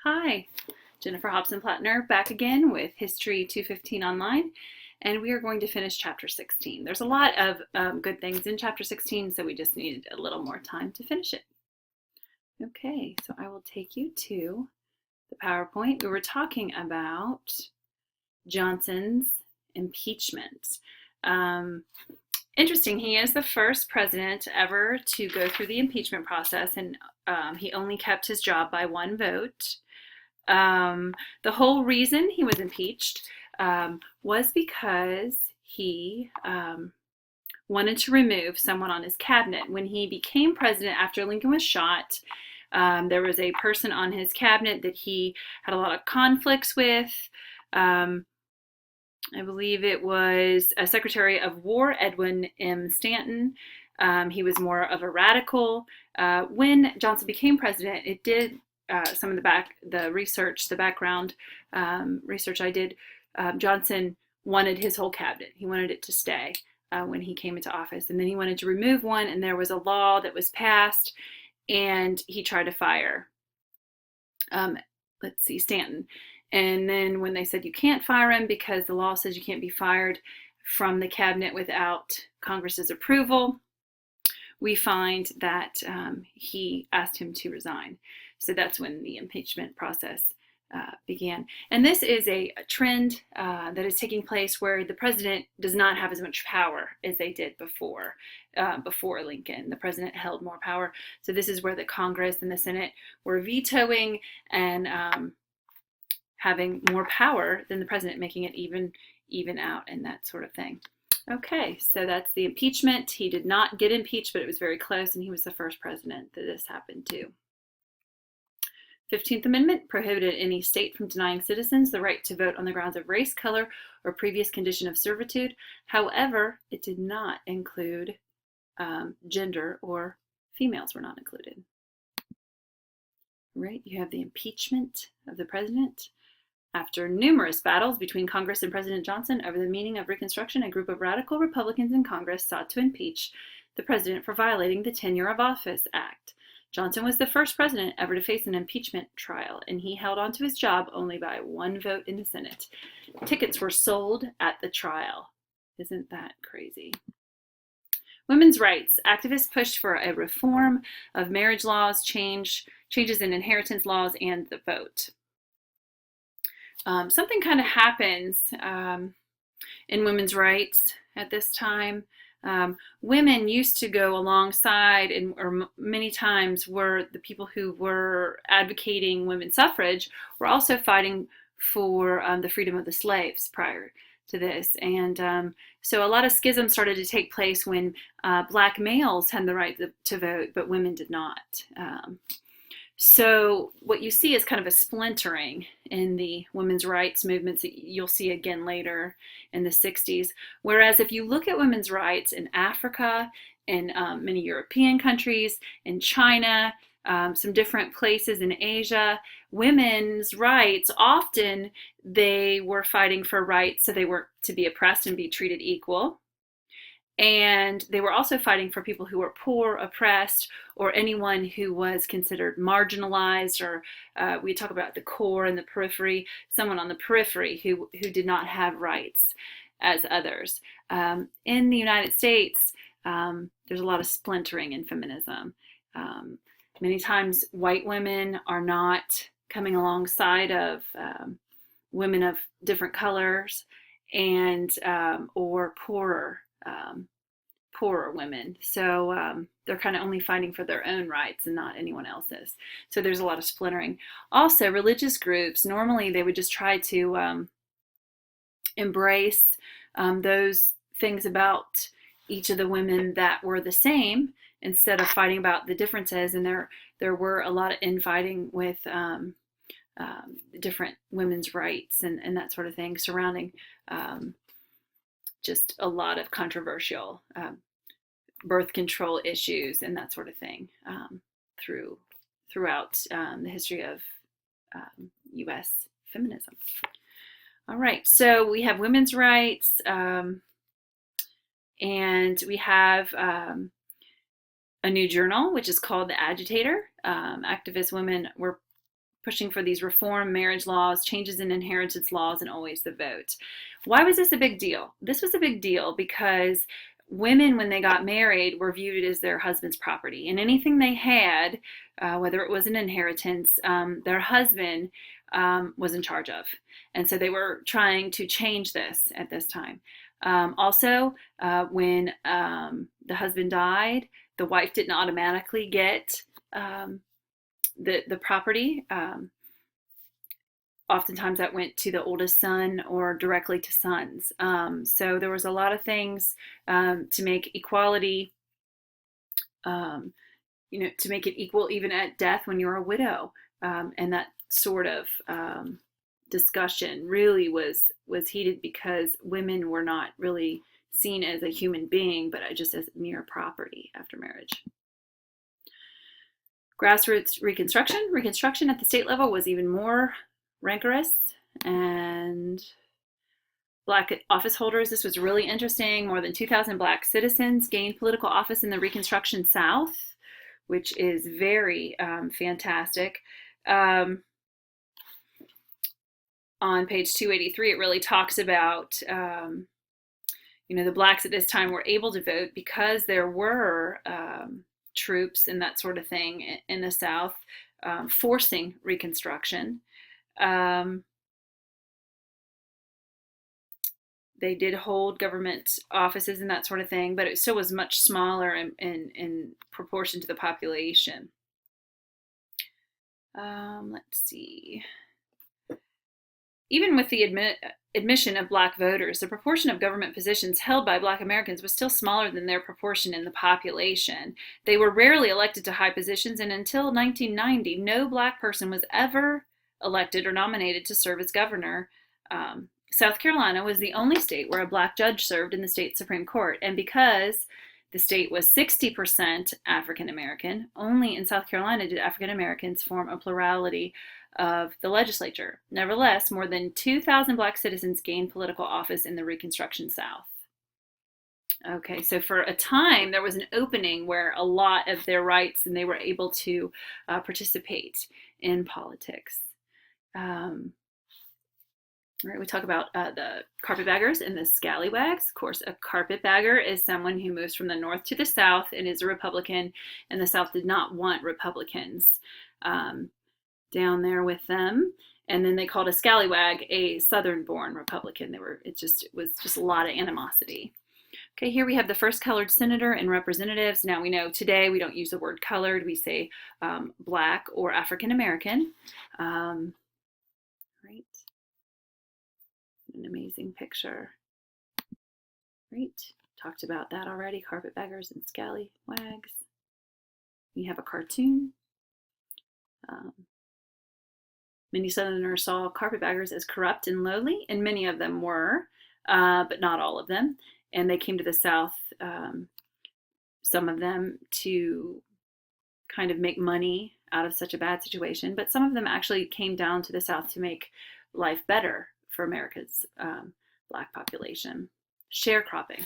Hi, Jennifer Hobson-Plattner back again with History 215 Online, and we are going to finish Chapter 16. There's a lot of good things in Chapter 16, so we just needed a little more time to finish it. Okay, so I will take you to the PowerPoint. We were talking about Johnson's impeachment. Interesting, he is the first president ever to go through the impeachment process, and he only kept his job by one vote. The whole reason he was impeached was because he wanted to remove someone on his cabinet. When he became president after Lincoln was shot, there was a person on his cabinet that he had a lot of conflicts with. I believe it was a Secretary of War, Edwin M. Stanton. He was more of a radical. When Johnson became president, it did some of the background research I did. Johnson wanted his whole cabinet. He wanted it to stay when he came into office, and then he wanted to remove one, and there was a law that was passed, and he tried to fire, Stanton. And then when they said you can't fire him because the law says you can't be fired from the cabinet without Congress's approval, we find that he asked him to resign. So that's when the impeachment process began. And this is a trend that is taking place where the president does not have as much power as they did before Lincoln. The president held more power. So this is where the Congress and the Senate were vetoing and having more power than the president, making it even out and that sort of thing. Okay, so that's the impeachment. He did not get impeached, but it was very close, and he was the first president that this happened to. 15th Amendment prohibited any state from denying citizens the right to vote on the grounds of race, color, or previous condition of servitude. However, it did not include gender, or females were not included. Right, you have the impeachment of the president. After numerous battles between Congress and President Johnson over the meaning of Reconstruction, a group of radical Republicans in Congress sought to impeach the president for violating the Tenure of Office Act. Johnson was the first president ever to face an impeachment trial, and he held on to his job only by one vote in the Senate. Tickets were sold at the trial. Isn't that crazy? Women's rights. Activists pushed for a reform of marriage laws, changes in inheritance laws, and the vote. Something kind of happens in women's rights at this time. Women used to go alongside, or many times were the people who were advocating women's suffrage were also fighting for the freedom of the slaves prior to this. And so a lot of schisms started to take place when black males had the right to vote, but women did not. So what you see is kind of a splintering in the women's rights movements that you'll see again later in the 60s. Whereas if you look at women's rights in Africa, in many European countries, in China, some different places in Asia, women's rights, often they were fighting for rights so they weren't to be oppressed and be treated equal. And they were also fighting for people who were poor, oppressed, or anyone who was considered marginalized, or we talk about the core and the periphery, someone on the periphery who did not have rights as others. In the United States, there's a lot of splintering in feminism. Many times white women are not coming alongside of women of different colors and or poorer women. So they're kind of only fighting for their own rights and not anyone else's. So there's a lot of splintering. Also, religious groups, normally they would just try to embrace those things about each of the women that were the same instead of fighting about the differences. And there were a lot of infighting with different women's rights and that sort of thing surrounding just a lot of controversial birth control issues and that sort of thing throughout the history of U.S. feminism. All right, so we have women's rights, and we have a new journal, which is called The Agitator. Activist women were pushing for these reform marriage laws, changes in inheritance laws, and always the vote. Why was this a big deal? This was a big deal because women, when they got married, were viewed as their husband's property, and anything they had, whether it was an inheritance, their husband was in charge of. And so they were trying to change this at this time. Also, when the husband died, the wife didn't automatically get the property. Oftentimes that went to the oldest son or directly to sons. So there was a lot of things to make equality, to make it equal even at death when you're a widow. And that sort of discussion really was heated because women were not really seen as a human being, but just as mere property after marriage. Grassroots Reconstruction. Reconstruction at the state level was even more rancorous, and Black office holders. This was really interesting. More than 2,000 Black citizens gained political office in the Reconstruction South, which is very fantastic. On page 283, it really talks about, the Blacks at this time were able to vote because there were troops and that sort of thing in the South forcing Reconstruction. They did hold government offices and that sort of thing, but it still was much smaller in proportion to the population. Let's see. Even with the admission of Black voters, the proportion of government positions held by Black Americans was still smaller than their proportion in the population. They were rarely elected to high positions, and until 1990, no Black person was ever elected or nominated to serve as governor. South Carolina was the only state where a Black judge served in the state Supreme Court, and because the state was 60% African American, only in South Carolina did African Americans form a plurality of the legislature. Nevertheless, more than 2,000 Black citizens gained political office in the Reconstruction South. Okay, so for a time, there was an opening where a lot of their rights and they were able to participate in politics. Right, we talk about the carpetbaggers and the scallywags. Of course, a carpetbagger is someone who moves from the North to the South and is a Republican, and the South did not want Republicans down there with them. And then they called a scallywag a Southern-born Republican. It was just a lot of animosity. Okay, here we have the first colored senator and representatives. Now we know today we don't use the word colored. We say Black or African American. Right. An amazing picture. Right. Talked about that already. Carpetbaggers and scallywags. We have a cartoon. Many Southerners saw carpetbaggers as corrupt and lowly, and many of them were, but not all of them. And they came to the South, some of them to kind of make money out of such a bad situation, but some of them actually came down to the South to make life better for America's Black population. Sharecropping.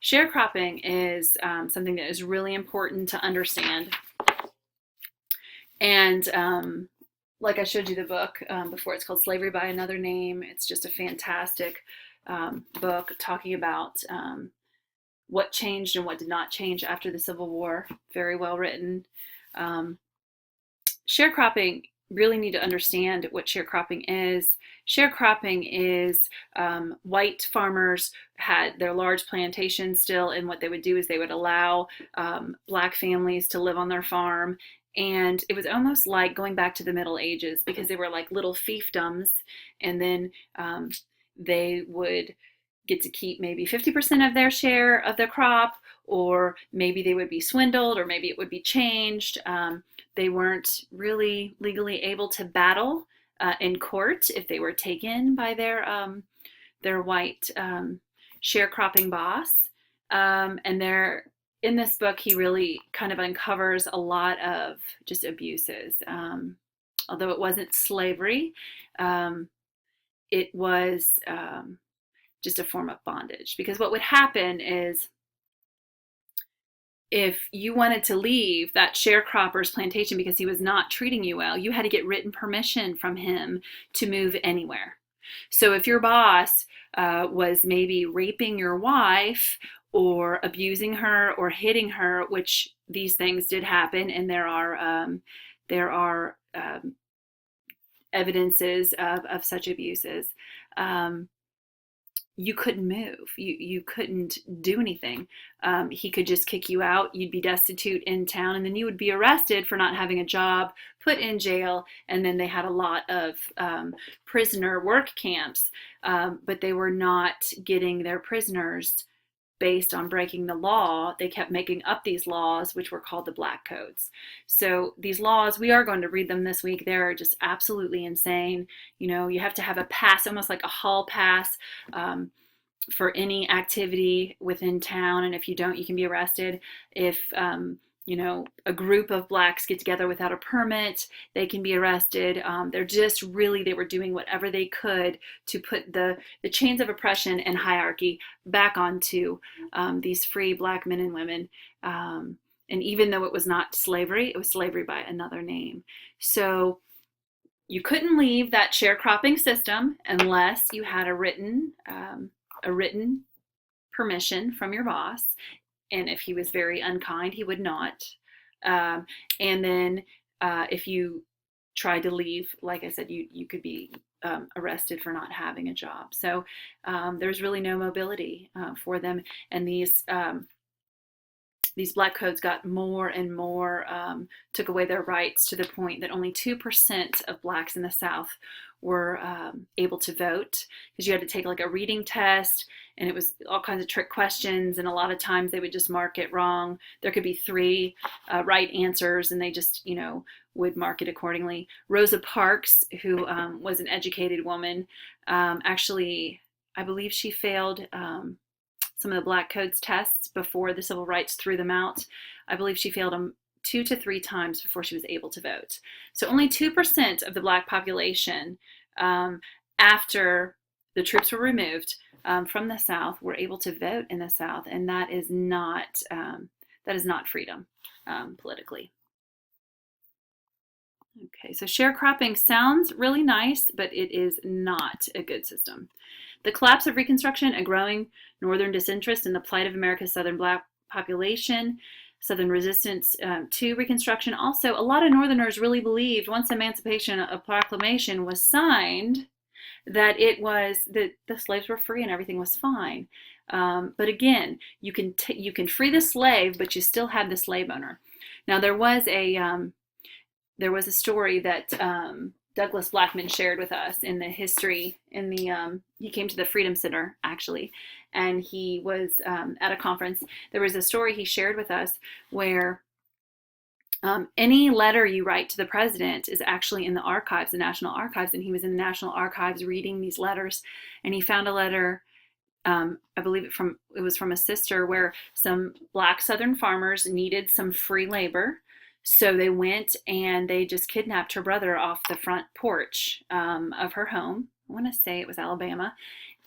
Sharecropping is something that is really important to understand. And like I showed you the book before, it's called Slavery by Another Name. It's just a fantastic book talking about what changed and what did not change after the Civil War. Very well written. Sharecropping, really need to understand what sharecropping is. Sharecropping is white farmers had their large plantations still, and what they would do is they would allow Black families to live on their farm. And it was almost like going back to the Middle Ages, because they were like little fiefdoms, and then they would get to keep maybe 50% of their share of the crop, or maybe they would be swindled, or maybe it would be changed. They weren't really legally able to battle in court if they were taken by their white sharecropping boss. And in this book, he really kind of uncovers a lot of just abuses. Although it wasn't slavery, it was just a form of bondage. Because what would happen is if you wanted to leave that sharecropper's plantation because he was not treating you well, you had to get written permission from him to move anywhere. So if your boss was maybe raping your wife or abusing her or hitting her, which these things did happen, and there are evidences of such abuses. You couldn't move. You couldn't do anything. He could just kick you out. You'd be destitute in town, and then you would be arrested for not having a job, put in jail, and then they had a lot of prisoner work camps, but they were not getting their prisoners based on breaking the law. They kept making up these laws, which were called the Black Codes. So these laws, we are going to read them this week. They're just absolutely insane. You know, you have to have a pass, almost like a hall pass, for any activity within town. And if you don't, you can be arrested. If a group of blacks get together without a permit, they can be arrested. They were doing whatever they could to put the chains of oppression and hierarchy back onto these free black men and women. And even though it was not slavery, it was slavery by another name. So you couldn't leave that sharecropping system unless you had a written permission from your boss. And if he was very unkind, he would not. And then if you tried to leave, like I said, you could be arrested for not having a job. So there's really no mobility for them. And these Black Codes got more and more, took away their rights to the point that only 2% of blacks in the South were able to vote, because you had to take like a reading test, and it was all kinds of trick questions, and a lot of times they would just mark it wrong. There could be 3 right answers, and they just would mark it accordingly. Rosa Parks, who was an educated woman, actually I believe she failed some of the Black Codes tests before the civil rights threw them out. I believe she failed them 2 to 3 times before she was able to vote. So only 2% of the black population, after the troops were removed from the South, were able to vote in the South, and that is not freedom politically. Okay, so sharecropping sounds really nice, but it is not a good system. The collapse of Reconstruction, a growing Northern disinterest in the plight of America's Southern black population, Southern resistance to Reconstruction. Also, a lot of Northerners really believed once the Emancipation Proclamation was signed that the slaves were free and everything was fine. But again, you can free the slave, but you still have the slave owner. Now there was a story that Douglas Blackman shared with us in the history. He came to the Freedom Center actually, and he was at a conference. There was a story he shared with us where any letter you write to the president is actually in the archives, the National Archives, and he was in the National Archives reading these letters, and he found a letter. I believe it was from a sister, where some black Southern farmers needed some free labor. So they went and they just kidnapped her brother off the front porch of her home. I want to say it was Alabama.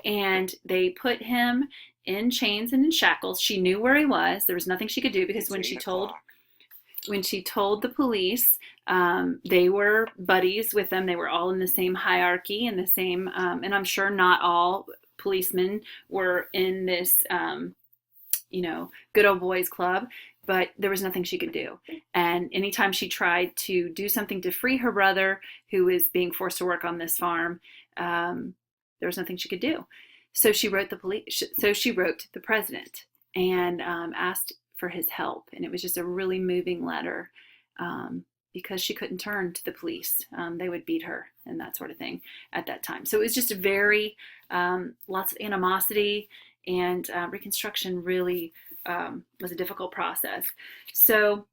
And they put him in chains and in shackles. She knew where he was. There was nothing she could do, because when she told the police, they were buddies with them. They were all in the same hierarchy and the same, and I'm sure not all policemen were in this, good old boys club. But there was nothing she could do. And anytime she tried to do something to free her brother, who was being forced to work on this farm, there was nothing she could do. So she wrote the president and asked for his help. And it was just a really moving letter, because she couldn't turn to the police. They would beat her and that sort of thing at that time. So it was just a very, lots of animosity, and Reconstruction really was a difficult process. So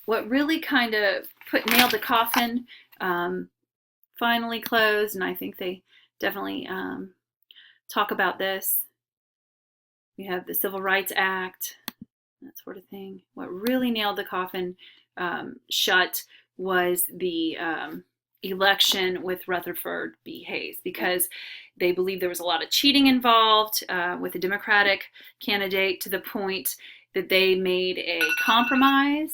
what really kind of nailed the coffin finally closed, and I think they definitely talk about this. We have the Civil Rights Act, that sort of thing. What really nailed the coffin shut was the election with Rutherford B. Hayes, because they believed there was a lot of cheating involved with the Democratic candidate, to the point that they made a compromise